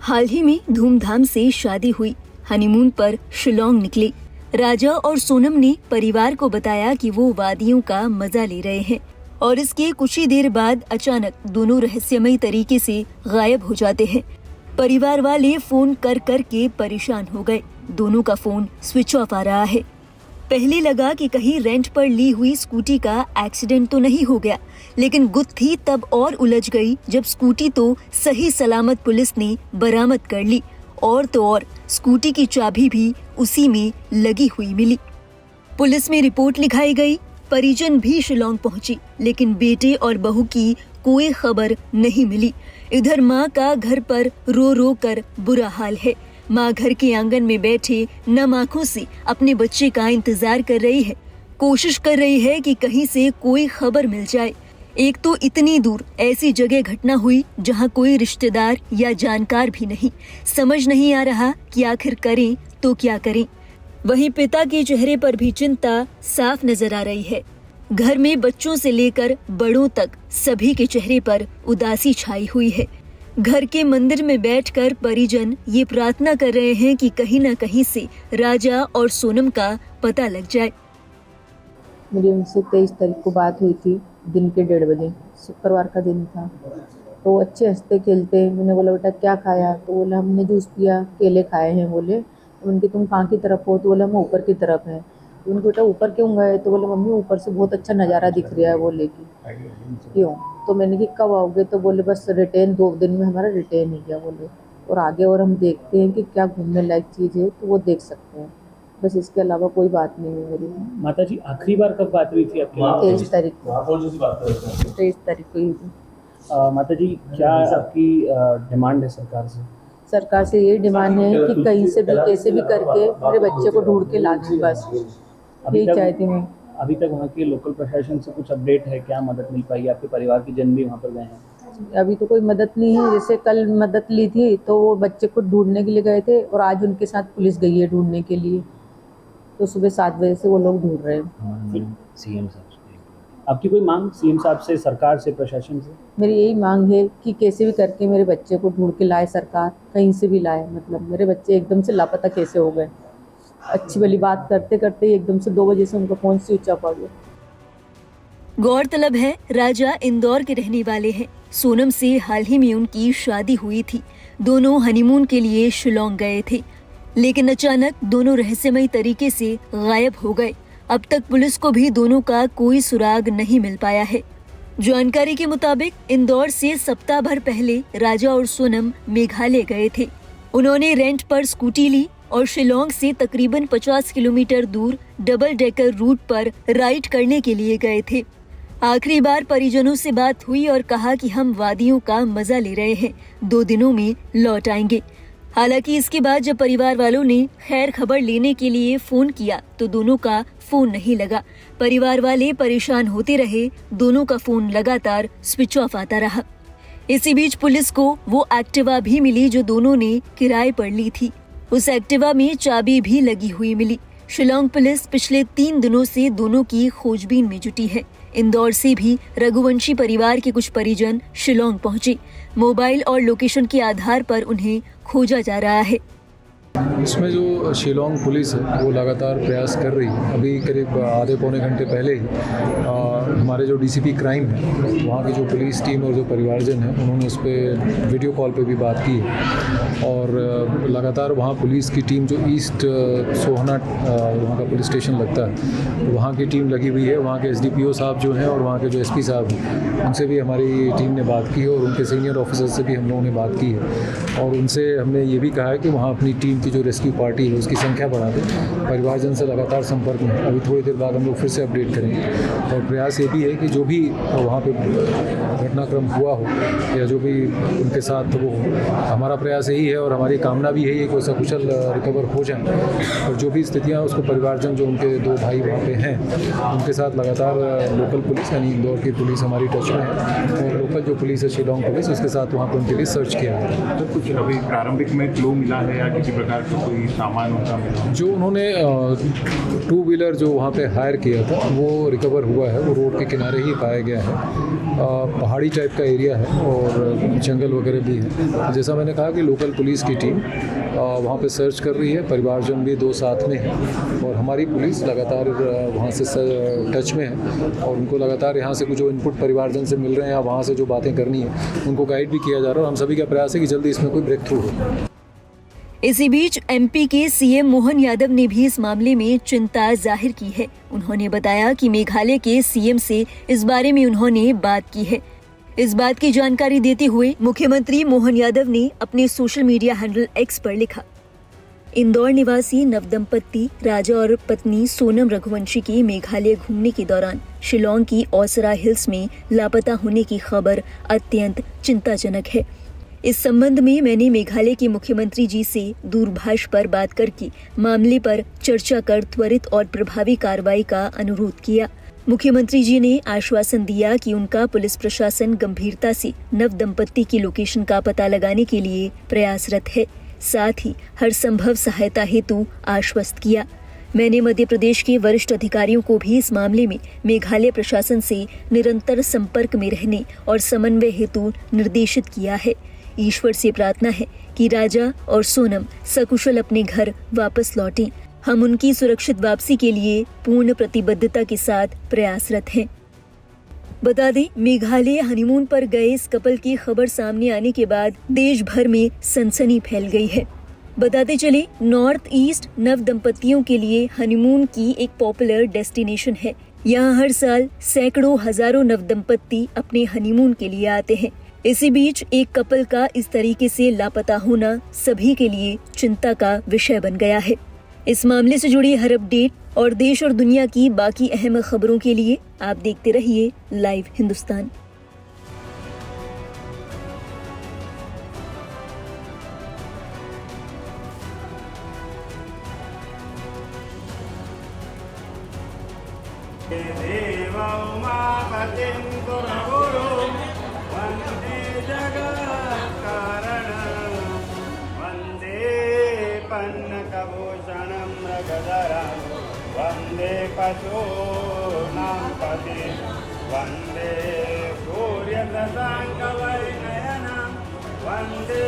हाल ही में धूमधाम से शादी हुई, हनीमून पर शिलोंग निकले। राजा और सोनम ने परिवार को बताया कि वो वादियों का मजा ले रहे हैं और इसके कुछ ही देर बाद अचानक दोनों रहस्यमयी तरीके से गायब हो जाते हैं। परिवार वाले फोन कर कर के परेशान हो गए। दोनों का फोन स्विच ऑफ आ रहा है। पहले लगा कि कहीं रेंट पर ली हुई स्कूटी का एक्सीडेंट तो नहीं हो गया, लेकिन गुत्थी तब और उलझ गई जब स्कूटी तो सही सलामत पुलिस ने बरामद कर ली और तो और स्कूटी की चाबी भी उसी में लगी हुई मिली। पुलिस में रिपोर्ट लिखाई गई। परिजन भी शिलोंग पहुंची, लेकिन बेटे और बहू की कोई खबर नहीं मिली। इधर माँ का घर पर रो रो कर बुरा हाल है। माँ घर के आंगन में बैठे नम आंखों से अपने बच्चे का इंतजार कर रही है। कोशिश कर रही है कि कहीं से कोई खबर मिल जाए। एक तो इतनी दूर ऐसी जगह घटना हुई जहाँ कोई रिश्तेदार या जानकार भी नहीं। समझ नहीं आ रहा कि आखिर करें तो क्या करें। वहीं पिता के चेहरे पर भी चिंता साफ नजर आ रही है। घर में बच्चों से लेकर बड़ों तक सभी के चेहरे पर उदासी छाई हुई है। घर के मंदिर में बैठकर परिजन ये प्रार्थना कर रहे हैं कि कहीं न कहीं से राजा और सोनम का पता लग जाए। मेरी उनसे 23 तारीख को बात हुई थी, दिन के 1:30 बजे, शुक्रवार का दिन था। तो अच्छे हंसते खेलते मैंने बोला बेटा क्या खाया, तो बोला हमने जूस पिया, केले खाए हैं। बोले तो उनके तुम कहाँ की तरफ हो, तो बोला हम ऊपर की तरफ है। तो उनको बेटा ऊपर क्यों गए, तो बोले मम्मी ऊपर से बहुत अच्छा नज़ारा दिख रहा है। बोले कि क्यों, तो मैंने कि कब आओगे, तो बोले बस रिटर्न 2 दिन में हमारा रिटर्न ही गया। बोले और आगे और हम देखते हैं कि क्या घूमने लायक चीज़ है तो वो देख सकते हैं, बस इसके अलावा कोई बात नहीं है मेरी। माता जी आखिरी बार कब बात हुई थी आपकी? 23 तारीख को 23 तारीख को हुई थी। माता जी क्या आपकी डिमांड है सरकार से? सरकार से ये डिमांड है कि कहीं से भी कैसे भी करके मेरे बच्चे को ढूंढ के ला दूँ, बस यही चाहती हूँ। अभी तक वहाँ के लोकल प्रशासन से कुछ अपडेट है? क्या मदद मिल पाई? आपके परिवार के जन भी वहाँ पर गए हैं? अभी तो कोई मदद नहीं है। जैसे कल मदद ली थी तो वो बच्चे को ढूंढने के लिए गए थे और आज उनके साथ पुलिस गई है ढूंढने के लिए। तो सुबह 7 बजे से वो लोग ढूंढ रहे हैं। सीएम साहब आपकी कोई मांग सीएम साहब से, सरकार से, प्रशासन से? मेरी यही मांग है कि कैसे भी करके मेरे बच्चे को ढूंढ के लाए सरकार, कहीं से भी लाए। मतलब मेरे बच्चे एकदम से लापता कैसे हो गए। अच्छी वाली बात करते करते एकदम से 2 बजे से उनका फोन स्विच ऑफ आ गया। गौरतलब है राजा इंदौर के रहने वाले हैं। सोनम से हाल ही में उनकी शादी हुई थी। दोनों हनीमून के लिए शिलोंग गए थे, लेकिन अचानक दोनों रहस्यमयी तरीके से गायब हो गए। अब तक पुलिस को भी दोनों का कोई सुराग नहीं मिल पाया है। जानकारी के मुताबिक इंदौर से सप्ताह भर पहले राजा और सोनम मेघालय गए थे। उन्होंने रेंट पर स्कूटी ली और शिलोंग से तकरीबन 50 किलोमीटर दूर डबल डेकर रूट पर राइड करने के लिए गए थे। आखिरी बार परिजनों से बात हुई और कहा कि हम वादियों का मजा ले रहे हैं, 2 दिनों में लौट आएंगे। हालांकि इसके बाद जब परिवार वालों ने खैर खबर लेने के लिए फोन किया तो दोनों का फोन नहीं लगा। परिवार वाले परेशान होते रहे। दोनों का फोन लगातार स्विच ऑफ आता रहा। इसी बीच पुलिस को वो एक्टिवा भी मिली जो दोनों ने किराए पर ली थी। उस एक्टिवा में चाबी भी लगी हुई मिली। शिलोंग पुलिस पिछले 3 दिनों से दोनों की खोजबीन में जुटी है। इंदौर से भी रघुवंशी परिवार के कुछ परिजन शिलोंग पहुंचे। मोबाइल और लोकेशन के आधार पर उन्हें खोजा जा रहा है। इसमें जो शिलोंग पुलिस है वो लगातार प्रयास कर रही है। अभी करीब आधे पौने घंटे पहले ही हमारे जो डीसीपी क्राइम है वहाँ की जो पुलिस टीम और जो परिवारजन है उन्होंने उस पर वीडियो कॉल पे भी बात की है और लगातार वहाँ पुलिस की टीम जो ईस्ट सोहना वहाँ का पुलिस स्टेशन लगता है वहाँ की टीम लगी हुई है। वहाँ के एसडीपीओ साहब जो हैं और वहाँ के जो एसपी साहब हैं उनसे भी हमारी टीम ने बात की है और उनके सीनियर ऑफिसर से भी हम लोगों ने बात की है और उनसे हमने ये भी कहा है कि वहाँ अपनी टीम की जो रेस्क्यू पार्टी है उसकी संख्या बढ़ा दें। परिवारजन से लगातार संपर्क में, अभी थोड़ी देर बाद हम लोग फिर से अपडेट करेंगे और प्रयास ये भी है कि जो भी वहाँ पे घटनाक्रम हुआ हो या जो भी उनके साथ वो हमारा प्रयास यही है और हमारी कामना भी यही है कि उसका कुशल रिकवर हो जाए और जो भी स्थितियाँ उसको परिवारजन जो उनके 2 भाई वहाँ पे हैं उनके साथ लगातार लोकल पुलिस यानी इंदौर की पुलिस हमारी टच में है और लोकल जो पुलिस है शिलोंग पुलिस उसके साथ वहाँ पर उनके लिए सर्च किया है। तो कुछ अभी प्रारंभिक में क्लू मिला है या किसी प्रकार प्रकार का कोई सामान उनका मिला? जो उन्होंने 2 व्हीलर जो वहाँ पे हायर किया था वो रिकवर हुआ है। वो रोड के किनारे ही पाया गया है। पहाड़ी टाइप का एरिया है और जंगल वगैरह भी है। जैसा मैंने कहा कि लोकल पुलिस की टीम वहाँ पे सर्च कर रही है, परिवारजन भी 2 साथ में हैं और हमारी पुलिस लगातार वहाँ से टच में है और उनको लगातार यहाँ से कुछ जो इनपुट परिवारजन से मिल रहे हैं या वहाँ से जो बातें करनी है उनको गाइड भी किया जा रहा है और हम सभी का प्रयास है कि जल्दी इसमें कोई ब्रेक थ्रू हो। इसी बीच एमपी के सीएम मोहन यादव ने भी इस मामले में चिंता जाहिर की है। उन्होंने बताया कि मेघालय के सीएम से इस बारे में उन्होंने बात की है। इस बात की जानकारी देते हुए मुख्यमंत्री मोहन यादव ने अपने सोशल मीडिया हैंडल एक्स पर लिखा, इंदौर निवासी नवदंपति राजा और पत्नी सोनम रघुवंशी के मेघालय घूमने के दौरान शिलोंग की ओसरा हिल्स में लापता होने की खबर अत्यंत चिंताजनक है। इस संबंध में मैंने मेघालय के मुख्यमंत्री जी से दूरभाष पर बात करके मामले पर चर्चा कर त्वरित और प्रभावी कार्रवाई का अनुरोध किया। मुख्यमंत्री जी ने आश्वासन दिया कि उनका पुलिस प्रशासन गंभीरता से नव दंपत्ति की लोकेशन का पता लगाने के लिए प्रयासरत है, साथ ही हर संभव सहायता हेतु आश्वस्त किया। मैंने मध्य प्रदेश के वरिष्ठ अधिकारियों को भी इस मामले में मेघालय प्रशासन से निरंतर संपर्क में रहने और समन्वय हेतु निर्देशित किया है। ईश्वर से प्रार्थना है कि राजा और सोनम सकुशल अपने घर वापस लौटें। हम उनकी सुरक्षित वापसी के लिए पूर्ण प्रतिबद्धता के साथ प्रयासरत हैं। बता दें, मेघालय हनीमून पर गए इस कपल की खबर सामने आने के बाद देश भर में सनसनी फैल गई है। बताते चले, नॉर्थ ईस्ट नव दंपतियों के लिए हनीमून की एक पॉपुलर डेस्टिनेशन है। यहाँ हर साल सैकड़ों हजारों नव दंपत्ति अपने हनीमून के लिए आते हैं। इसी बीच एक कपल का इस तरीके से लापता होना सभी के लिए चिंता का विषय बन गया है। इस मामले से जुड़ी हर अपडेट और देश और दुनिया की बाकी अहम खबरों के लिए आप देखते रहिए लाइव हिंदुस्तान। वंदे पशूनां पति वंदे सूर्यशशाङ्कवर्णनयनं वंदे